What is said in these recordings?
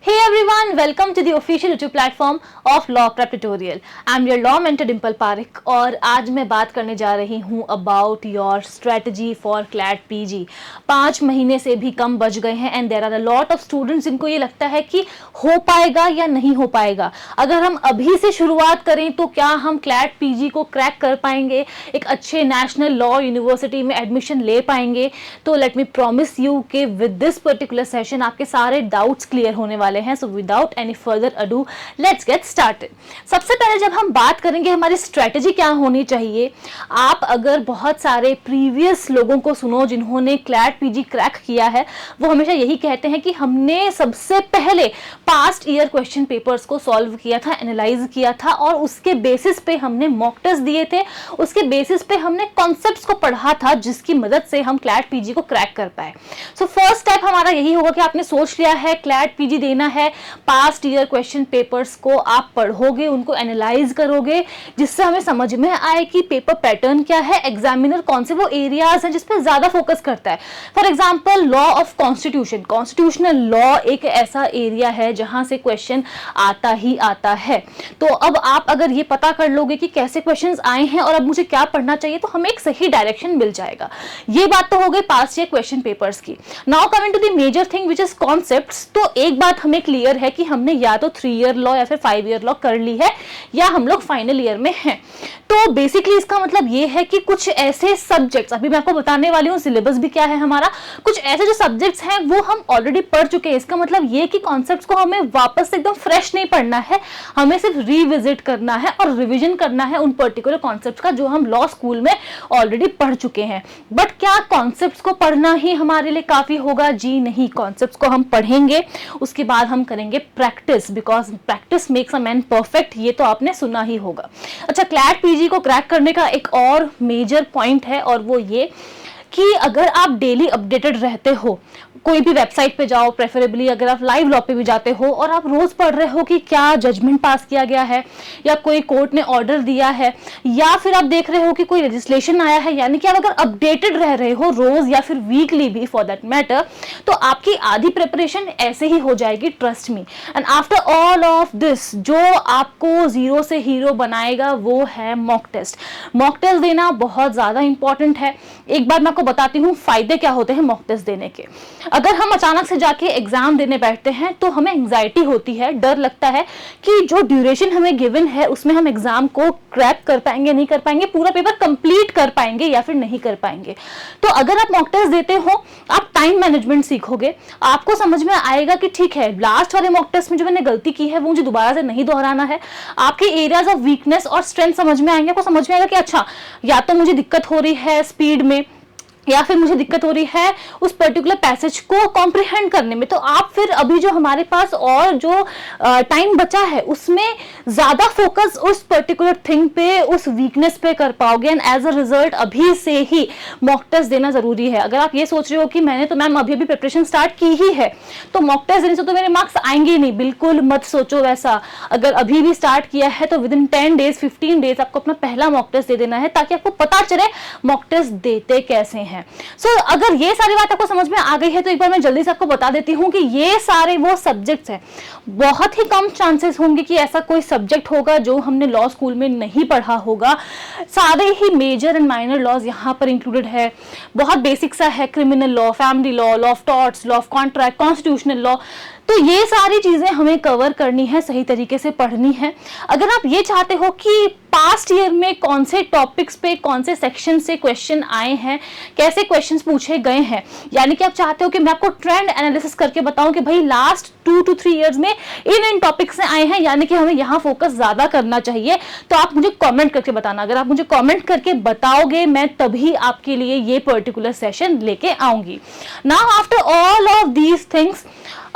Hey everyone, welcome to the official YouTube platform of Law Prep Tutorial. I'm your law mentor Dimple Parekh और आज मैं बात करने जा रही हूँ about your strategy for CLAT PG. 5 महीने से भी कम बच गए हैं and there are a lot of students जिनको ये लगता है कि हो पाएगा या नहीं हो पाएगा. अगर हम अभी से शुरुआत करें तो क्या हम CLAT PG को क्रैक कर पाएंगे, एक अच्छे नेशनल लॉ यूनिवर्सिटी में एडमिशन ले पाएंगे? तो लेट मी प्रॉमिस यू कि विद दिस पर्टिकुलर सेशन आपके सारे डाउट्स क्लियर होने वाले हैं. So without any further ado let's get started. सबसे पहले जब हम बात करेंगे हमारी स्ट्रेटेजी क्या होनी चाहिए, आप अगर बहुत सारे प्रीवियस लोगों को सुनो जिन्होंने क्लैट पीजी क्रैक किया है, वो हमेशा यही कहते हैं कि हमने सबसे पहले पास्ट ईयर क्वेश्चन पेपर्स को सॉल्व किया था, एनालाइज किया था और उसके बेसिस पे हमने मॉक टेस्ट दिए थे, उसके बेसिस पे हमने कॉन्सेप्ट्स को पढ़ा था जिसकी मदद से हम क्लैट पीजी को क्रैक कर पाए. सो फर्स्ट स्टेप हमारा यही होगा कि आपने सोच लिया है क्लैट पीजी देना है, पास्ट ईयर क्वेश्चन पेपर्स को आप पढ़ोगे, उनको एनालाइज करोगे जिससे हमें समझ में आए कि पेपर पैटर्न क्या है, एग्जामिनर कौन से वो एरियाज हैं जिस पर ज्यादा फोकस करता है. For example law of constitution, constitutional law एक ऐसा एरिया है जहां से क्वेश्चन आता ही आता है. तो अब आप अगर ये पता कर लोगे कि कैसे क्वेश्चंस आए हैं और अब मुझे क्या पढ़ना चाहिए, तो हमें एक सही डायरेक्शन मिल जाएगा. ये बात तो हो गई पास्ट ईयर क्वेश्चन पेपर्स की. Now coming to the major thing which is concepts. तो एक बात हमें क्लियर है कि हमने या तो 3 ईयर लॉ या फिर 5 ईयर लॉ कर ली है या हम लोग फाइनल ईयर में हैं. तो बेसिकली इसका मतलब ये है कि कुछ ऐसे सब्जेक्ट्स, अभी मैं आपको बताने वाली हूँ सिलेबस भी क्या है हमारा, कुछ ऐसे जो सब्जेक्ट्स हैं वो हम ऑलरेडी पढ़ चुके हैं. इसका मतलब ये कि कॉन्सेप्ट्स को हमें वापस से एकदम फ्रेश नहीं पढ़ना है, हमें सिर्फ रिविजिट करना है और रिविजन करना है उन पर्टिकुलर कॉन्सेप्ट्स का जो हम लॉ स्कूल में ऑलरेडी पढ़ चुके हैं. बट क्या कॉन्सेप्ट्स को पढ़ना ही हमारे लिए काफी होगा? जी नहीं, कॉन्सेप्ट्स को हम पढ़ेंगे, उसके बाद हम करेंगे practice, because practice makes a man perfect. ये तो आपने सुना ही होगा. अच्छा, क्लैट पीजी को क्रैक करने का एक और मेजर पॉइंट है और वो ये कि अगर आप डेली अपडेटेड रहते हो, कोई भी वेबसाइट पे जाओ, प्रेफरेबली अगर आप लाइव लॉ पे भी जाते हो और आप रोज पढ़ रहे हो कि क्या जजमेंट पास किया गया है या कोई कोर्ट ने ऑर्डर दिया है या फिर आप देख रहे हो कि कोई लेजिस्लेशन आया है, यानी कि आप अगर अपडेटेड रह रहे हो रोज या फिर वीकली भी फॉर दैट मैटर, तो आपकी आधी प्रिपरेशन ऐसे ही हो जाएगी, trust me. And after all of this जो आपको जीरो से हीरो बनाएगा वो है मॉक टेस्ट. मॉक टेस्ट देना बहुत ज्यादा इंपॉर्टेंट है. एक बार मैं आपको बताती हूँ फायदे क्या होते हैं मॉक टेस्ट देने के. अगर हम अचानक से जाके एग्जाम देने बैठते हैं तो हमें एंजाइटी होती है, डर लगता है कि जो ड्यूरेशन हमें गिवन है उसमें हम एग्जाम को क्रैक कर पाएंगे नहीं कर पाएंगे, पूरा पेपर कंप्लीट कर पाएंगे या फिर नहीं कर पाएंगे. तो अगर आप मॉक टेस्ट देते हो, आप टाइम मैनेजमेंट सीखोगे, आपको समझ में आएगा कि ठीक है लास्ट वाले मॉक टेस्ट में जो मैंने गलती की है वो मुझे दोबारा से नहीं दोहराना है. आपके एरियाज ऑफ वीकनेस और स्ट्रेंथ समझ में आएंगे, आपको समझ में आएगा कि अच्छा या तो मुझे दिक्कत हो रही है स्पीड में या फिर मुझे दिक्कत हो रही है उस पर्टिकुलर पैसेज को कॉम्प्रिहेंड करने में. तो आप फिर अभी जो हमारे पास और जो टाइम बचा है उसमें ज्यादा फोकस उस पर्टिकुलर थिंग पे, उस वीकनेस पे कर पाओगे. एंड एज अ रिजल्ट अभी से ही मॉक टेस्ट देना जरूरी है. अगर आप ये सोच रहे हो कि मैंने तो मैम अभी प्रिपरेशन स्टार्ट की ही है तो मॉक टेस्ट देने से तो मेरे मार्क्स आएंगे ही नहीं, बिल्कुल मत सोचो वैसा. अगर अभी भी स्टार्ट किया है तो विद इन 10 डेज 15 डेज आपको अपना पहला मॉक टेस्ट दे देना है ताकि आपको पता चले मॉक टेस्ट देते कैसे हैं. सो अगर ये सारी बात आपको समझ में आ गई है तो एक बार मैं जल्दी से आपको बता देती हूँ कि ये सारे वो सब्जेक्ट्स हैं. बहुत ही कम चांसेस होंगे कि ऐसा कोई सब्जेक्ट होगा जो हमने लॉ स्कूल में नहीं पढ़ा होगा. सारे ही मेजर एंड माइनर लॉज यहाँ पर इंक्लूडेड है. बहुत बेसिक सा है criminal law, family law, law of torts, law of contract, constitutional law. तो ये सारी चीजें हमें कवर करनी है, सही तरीके से पढ़नी है. अगर आप ये चाहते हो कि पास्ट ईयर में कौन से टॉपिक्स पे कौन से सेक्शन से क्वेश्चन आए हैं, कैसे क्वेश्चंस पूछे गए हैं, यानी कि आप चाहते हो कि मैं आपको ट्रेंड एनालिसिस करके बताऊं कि भाई लास्ट 2 to 3 इयर्स में इन टॉपिक्स से आए हैं, यानी कि हमें यहाँ फोकस ज्यादा करना चाहिए, तो आप मुझे कमेंट करके बताना. अगर आप मुझे कमेंट करके बताओगे मैं तभी आपके लिए ये पर्टिकुलर सेशन लेके आऊंगी. Now after all of these things,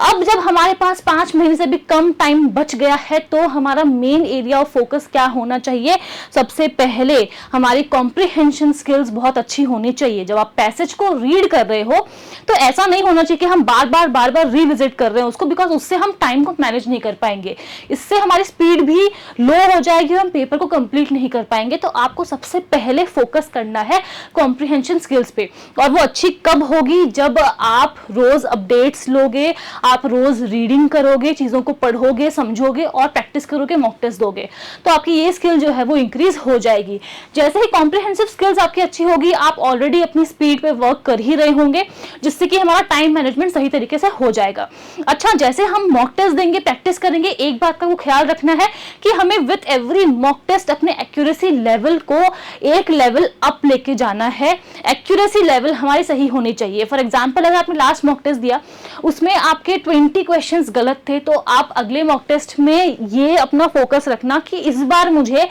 अब जब हमारे पास 5 महीने से भी कम टाइम बच गया है तो हमारा मेन एरिया ऑफ फोकस क्या होना चाहिए? सबसे पहले हमारी कॉम्प्रिहेंशन स्किल्स बहुत अच्छी होनी चाहिए. जब आप पैसेज को रीड कर रहे हो तो ऐसा नहीं होना चाहिए कि हम बार बार रिविजिट कर रहे हैं उसको, बिकॉज उससे हम टाइम को मैनेज नहीं कर पाएंगे, इससे हमारी स्पीड भी लो हो जाएगी, हम पेपर को कंप्लीट नहीं कर पाएंगे. तो आपको सबसे पहले फोकस करना है कॉम्प्रिहेंशन स्किल्स पे. और वो अच्छी कब होगी? जब आप रोज अपडेट्स लोगे, आप रोज रीडिंग करोगे, चीजों को पढ़ोगे, समझोगे और प्रैक्टिस करोगे, मॉक टेस्ट दोगे, तो आपकी ये स्किल जो है वो इंक्रीज हो जाएगी। जैसे ही कॉम्प्रिहेंसिव स्किल्स आपकी अच्छी होगी, आप ऑलरेडी अपनी स्पीड पे वर्क कर ही रहे होंगे, जिससे कि हमारा टाइम मैनेजमेंट सही तरीके से हो जाएगा। अच्छा, जैसे हम मॉक टेस्ट देंगे, प्रैक्टिस करेंगे, एक बात का वो ख्याल रखना है कि हमें विथ एवरी मॉक टेस्ट अपने एक्यूरेसी लेवल को एक लेवल अप लेके जाना है। एक्यूरेसी लेवल हमारी सही होनी चाहिए। फॉर एग्जांपल, अगर आपने लास्ट मॉक टेस्ट दिया, उसमें आपके 20 क्वेश्चंस गलत थे, तो आप अगले मॉक टेस्ट में ये अपना फोकस रखना कि इस बार मुझे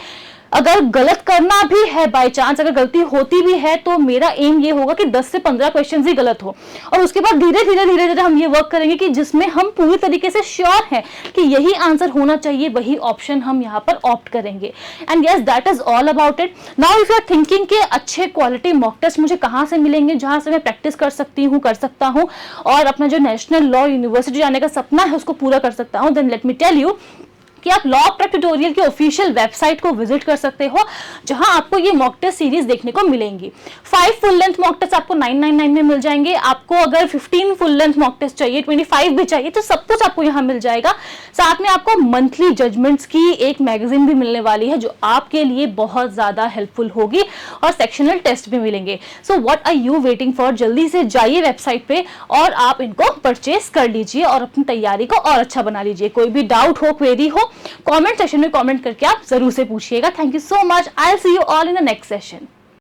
अगर गलत करना भी है, बाय चांस अगर गलती होती भी है, तो मेरा एम ये होगा कि 10 से 15 क्वेश्चंस ही गलत हो, और उसके बाद धीरे धीरे हम ये वर्क करेंगे कि जिसमें हम पूरी तरीके से श्योर हैं कि यही आंसर होना चाहिए, वही ऑप्शन हम यहाँ पर ऑप्ट करेंगे। And yes, that is all about it. Now if you are thinking कि अच्छे क्वालिटी मॉक टेस्ट मुझे कहाँ से मिलेंगे जहां से मैं प्रैक्टिस कर सकती हूँ, कर सकता हूँ, और अपना जो नेशनल लॉ यूनिवर्सिटी जाने का सपना है उसको पूरा कर सकता हूँ, then let me tell you कि आप लॉ प्रेप ट्यूटोरियल की ऑफिशियल वेबसाइट को विजिट कर सकते हो, जहां आपको ये मॉक टेस्ट सीरीज देखने को मिलेंगी। 5 फुल लेंथ मॉक टेस्ट आपको 999 में मिल जाएंगे। आपको अगर 15 फुल लेंथ मॉक टेस्ट चाहिए, 25 भी चाहिए, तो सब कुछ आपको यहाँ मिल जाएगा। साथ में आपको मंथली जजमेंट्स की एक मैगजीन भी मिलने वाली है, जो आपके लिए बहुत ज्यादा हेल्पफुल होगी, और सेक्शनल टेस्ट भी मिलेंगे। So what are you waiting for? जल्दी से जाइए वेबसाइट पे और आप इनको परचेस कर लीजिए और अपनी तैयारी को और अच्छा बना लीजिए। कोई भी डाउट हो, क्वेरी हो, कमेंट सेक्शन में कमेंट करके आप जरूर से पूछिएगा। Thank you so much. I will see you all in the next session.